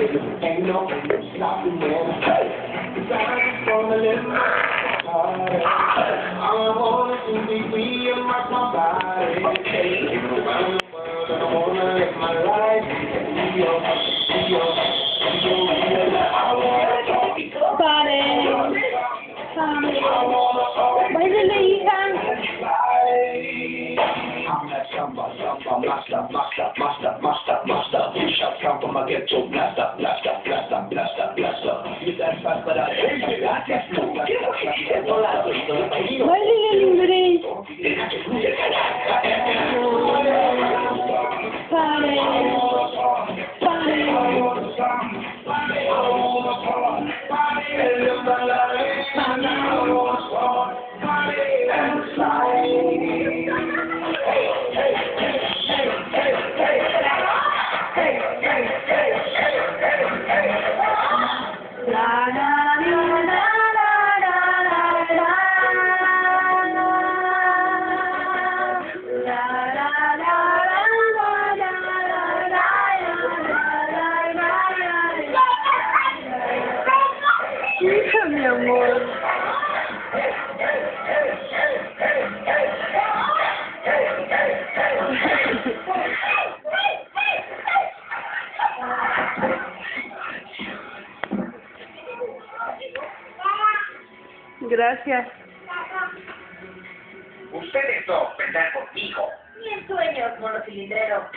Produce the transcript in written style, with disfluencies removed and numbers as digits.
Ain't no stopping me. I want to be free and rock my body. I wanna live my life. Pare. Bailale, hija. I'm that samba master. You shall come from my ghetto blaster. You that fast, but I Bailale, libre. Pare. Hija, mi amor. Gracias. Ustedes dos vendrán conmigo. Ni en sueños, monocilindrero.